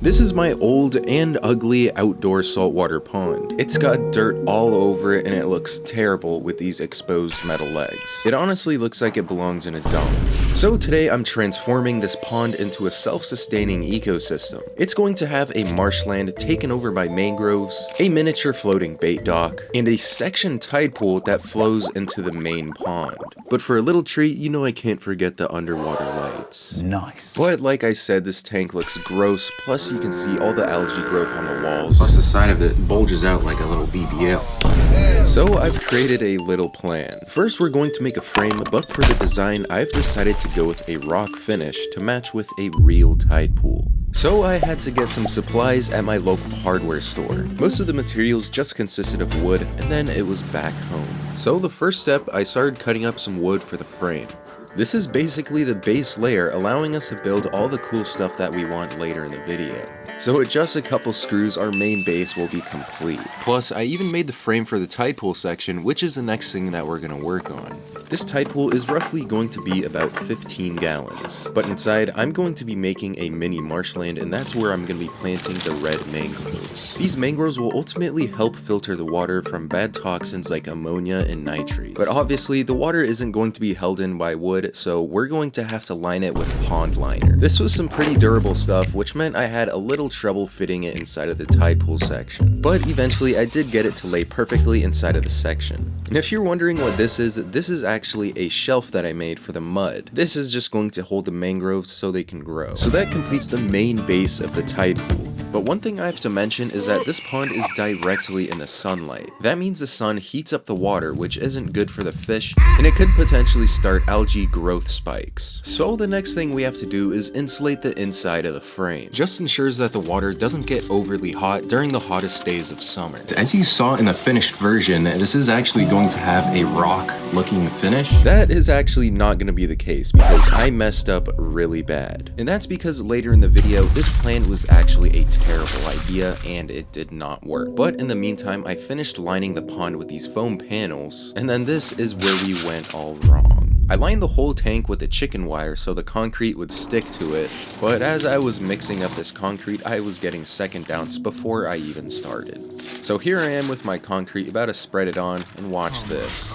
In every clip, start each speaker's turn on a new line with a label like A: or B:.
A: This is my old and ugly outdoor saltwater pond. It's got dirt all over it and it looks terrible with these exposed metal legs. It honestly looks like it belongs in a dump. So today I'm transforming this pond into a self-sustaining ecosystem. It's going to have a marshland taken over by mangroves, a miniature floating bait dock, and a section tide pool that flows into the main pond. But for a little treat, you know I can't forget the underwater lights.
B: Nice.
A: But like I said, this tank looks gross, plus you can see all the algae growth on the walls. Plus the side of it bulges out like a little BBL. So I've created a little plan. First we're going to make a frame, but for the design I've decided to go with a rock finish to match with a real tide pool. So I had to get some supplies at my local hardware store. Most of the materials just consisted of wood, and then it was back home. So the first step, I started cutting up some wood for the frame. This is basically the base layer, allowing us to build all the cool stuff that we want later in the video. So with just a couple screws, our main base will be complete. Plus, I even made the frame for the tide pool section, which is the next thing that we're going to work on. This tide pool is roughly going to be about 15 gallons, but inside I'm going to be making a mini marshland, and that's where I'm going to be planting the red mangroves. These mangroves will ultimately help filter the water from bad toxins like ammonia and nitrates. But obviously the water isn't going to be held in by wood, so we're going to have to line it with pond liner. This was some pretty durable stuff, which meant I had a little trouble fitting it inside of the tide pool section. But eventually I did get it to lay perfectly inside of the section. And if you're wondering what this is actually a shelf that I made for the mud. This is just going to hold the mangroves so they can grow. So that completes the main base of the tide pool. But one thing I have to mention is that this pond is directly in the sunlight. That means the sun heats up the water, which isn't good for the fish, and it could potentially start algae growth spikes. So the next thing we have to do is insulate the inside of the frame. Just ensures that the water doesn't get overly hot during the hottest days of summer.
C: As you saw in the finished version, this is actually going to have a rock looking finish.
A: That is actually not going to be the case because I messed up really bad. And that's because later in the video, this plan was actually a terrible idea and it did not work. But in the meantime, I finished lining the pond with these foam panels, and then this is where we went all wrong. I lined the whole tank with a chicken wire so the concrete would stick to it, but as I was mixing up this concrete, I was getting second downs before I even started. So here I am with my concrete, about to spread it on, and watch this.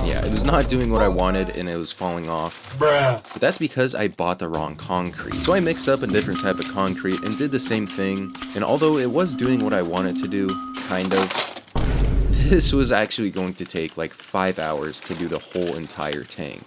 A: Yeah, it was not doing what I wanted and it was falling off. But that's because I bought the wrong concrete. So I mixed up a different type of concrete and did the same thing, and although it was doing what I wanted to do, kind of, this was actually going to take like 5 hours to do the whole entire tank.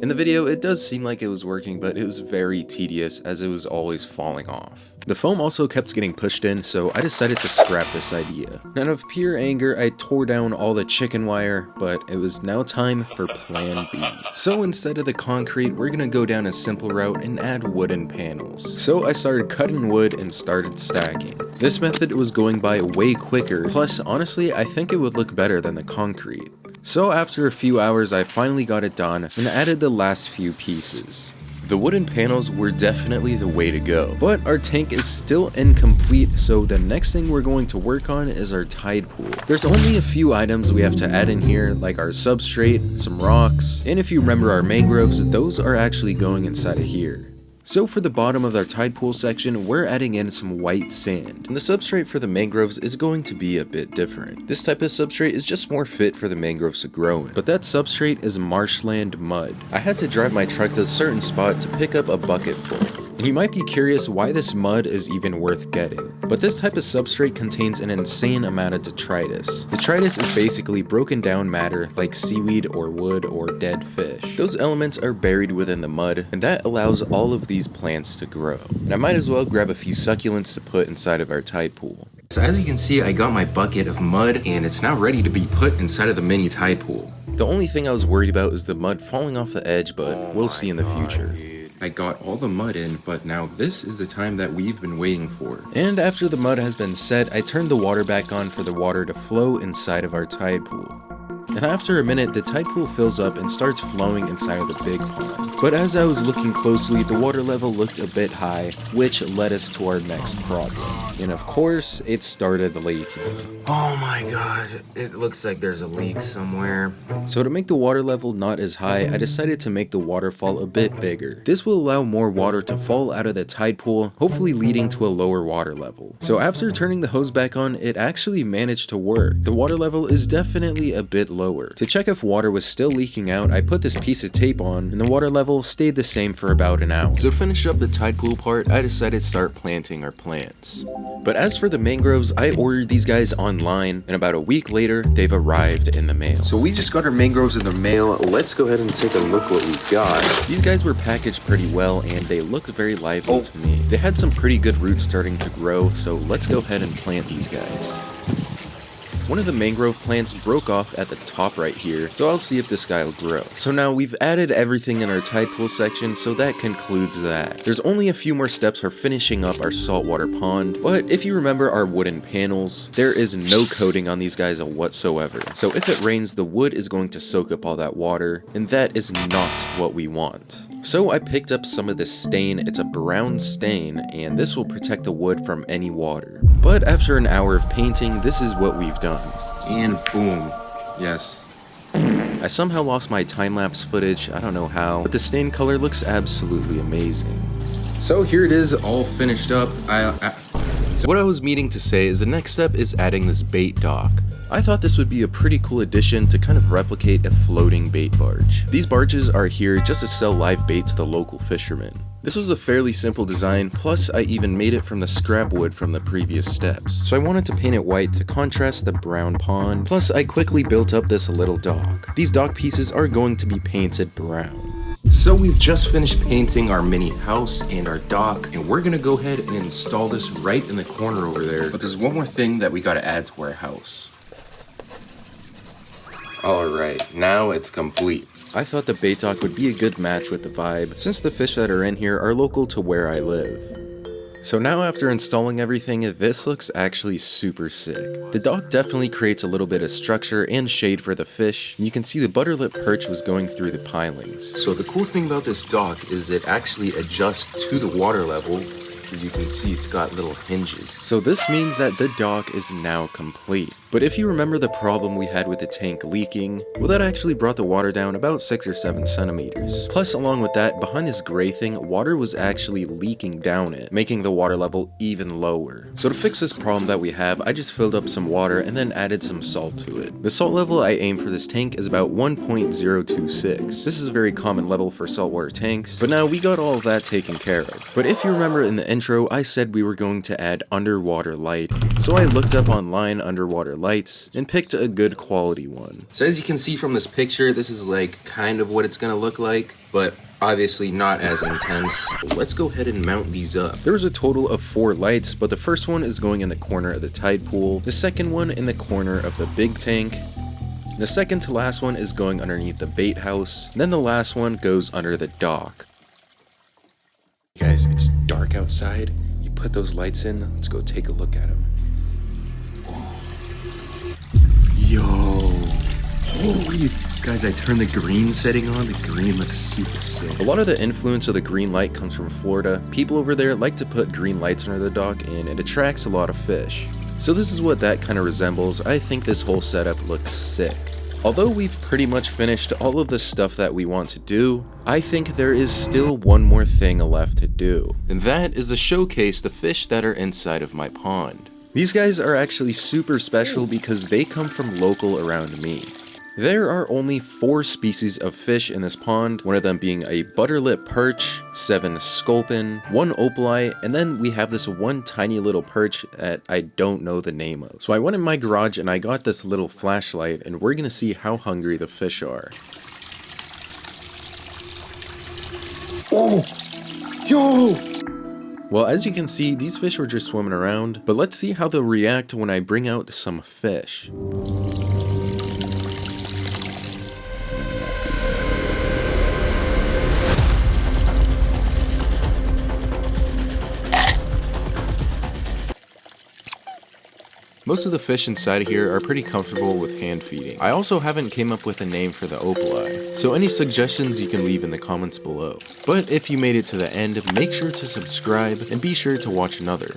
A: In the video, it does seem like it was working, but it was very tedious as it was always falling off. The foam also kept getting pushed in, so I decided to scrap this idea. Out of pure anger, I tore down all the chicken wire, but it was now time for plan B. So instead of the concrete, we're gonna go down a simple route and add wooden panels. So I started cutting wood and started stacking. This method was going by way quicker, plus honestly, I think it would look better than the concrete. So after a few hours, I finally got it done and added the last few pieces. The wooden panels were definitely the way to go, but our tank is still incomplete, so the next thing we're going to work on is our tide pool. There's only a few items we have to add in here, like our substrate, some rocks, and if you remember our mangroves, those are actually going inside of here. So for the bottom of our tide pool section, we're adding in some white sand. And the substrate for the mangroves is going to be a bit different. This type of substrate is just more fit for the mangroves to grow in. But that substrate is marshland mud. I had to drive my truck to a certain spot to pick up a bucket full. And you might be curious why this mud is even worth getting. But this type of substrate contains an insane amount of detritus. Detritus is basically broken down matter like seaweed or wood or dead fish. Those elements are buried within the mud, and that allows all of these plants to grow. And I might as well grab a few succulents to put inside of our tide pool.
C: So as you can see, I got my bucket of mud and it's now ready to be put inside of the mini tide pool.
A: The only thing I was worried about is the mud falling off the edge, but we'll see in the future.
C: I got all the mud in, but now this is the time that we've been waiting for.
A: And after the mud has been set, I turned the water back on for the water to flow inside of our tide pool. And after a minute, the tide pool fills up and starts flowing inside of the big pond. But as I was looking closely, the water level looked a bit high, which led us to our next problem. And of course, it started leaking.
C: Oh my god, it looks like there's a leak somewhere.
A: So to make the water level not as high, I decided to make the waterfall a bit bigger. This will allow more water to fall out of the tide pool, hopefully leading to a lower water level. So after turning the hose back on, it actually managed to work. The water level is definitely a bit lower. To check if water was still leaking out, I put this piece of tape on, and the water level stayed the same for about an hour. So to finish up the tide pool part, I decided to start planting our plants. But as for the mangroves, I ordered these guys online, and about a week later, they've arrived in the mail. So we just got our mangroves in the mail. Let's go ahead and take a look what we got. These guys were packaged pretty well, and they looked very lively to me. They had some pretty good roots starting to grow, so let's go ahead and plant these guys. One of the mangrove plants broke off at the top right here, so I'll see if this guy will grow. So now we've added everything in our tide pool section, so that concludes that. There's only a few more steps for finishing up our saltwater pond, but if you remember our wooden panels, there is no coating on these guys whatsoever. So if it rains, the wood is going to soak up all that water, and that is not what we want. So I picked up some of this stain. It's a brown stain, and this will protect the wood from any water. But after an hour of painting, this is what we've done.
C: And boom. Yes.
A: I somehow lost my time-lapse footage, I don't know how, but the stain color looks absolutely amazing.
C: So here it is, all finished up.
A: So what I was meaning to say is the next step is adding this bait dock. I thought this would be a pretty cool addition to kind of replicate a floating bait barge. These barges are here just to sell live bait to the local fishermen. This was a fairly simple design, plus I even made it from the scrap wood from the previous steps. So I wanted to paint it white to contrast the brown pond, plus I quickly built up this little dock. These dock pieces are going to be painted brown.
C: So we've just finished painting our mini house and our dock, and we're gonna go ahead and install this right in the corner over there. But there's one more thing that we gotta add to our house. Alright, now it's complete.
A: I thought the bait dock would be a good match with the vibe, since the fish that are in here are local to where I live. So now after installing everything, this looks actually super sick. The dock definitely creates a little bit of structure and shade for the fish. You can see the butterlip perch was going through the pilings.
C: So the cool thing about this dock is it actually adjusts to the water level. As you can see, it's got little hinges.
A: So this means that the dock is now complete. But if you remember the problem we had with the tank leaking, well, that actually brought the water down about 6 or 7 centimeters. Plus, along with that, behind this gray thing, water was actually leaking down it, making the water level even lower. So to fix this problem that we have, I just filled up some water and then added some salt to it. The salt level I aim for this tank is about 1.026. This is a very common level for saltwater tanks, but now we got all of that taken care of. But if you remember in the intro, I said we were going to add underwater lighting. So I looked up online underwater lights and picked a good quality one.
C: So as you can see from this picture, this is like kind of what it's gonna look like, but obviously not as intense. Let's go ahead and mount these up.
A: There was a total of 4 lights, but the first one is going in the corner of the tide pool, the second one in the corner of the big tank, the second to last one is going underneath the bait house, and then the last one goes under the dock. Guys, it's dark outside. You put those lights in, let's go take a look at them. Yo, holy, guys, I turned the green setting on, the green looks super sick. A lot of the influence of the green light comes from Florida. People over there like to put green lights under the dock and it attracts a lot of fish. So this is what that kind of resembles. I think this whole setup looks sick. Although we've pretty much finished all of the stuff that we want to do, I think there is still one more thing left to do. And that is to showcase the fish that are inside of my pond. These guys are actually super special because they come from local around me. There are only 4 species of fish in this pond, one of them being a butterlip perch, 7 sculpin, 1 opali, and then we have this one tiny little perch that I don't know the name of. So I went in my garage and I got this little flashlight and we're gonna see how hungry the fish are. Oh! Yo! Well, as you can see, these fish were just swimming around, but let's see how they'll react when I bring out some fish. Most of the fish inside of here are pretty comfortable with hand feeding. I also haven't came up with a name for the opali, so any suggestions you can leave in the comments below. But if you made it to the end, make sure to subscribe and be sure to watch another.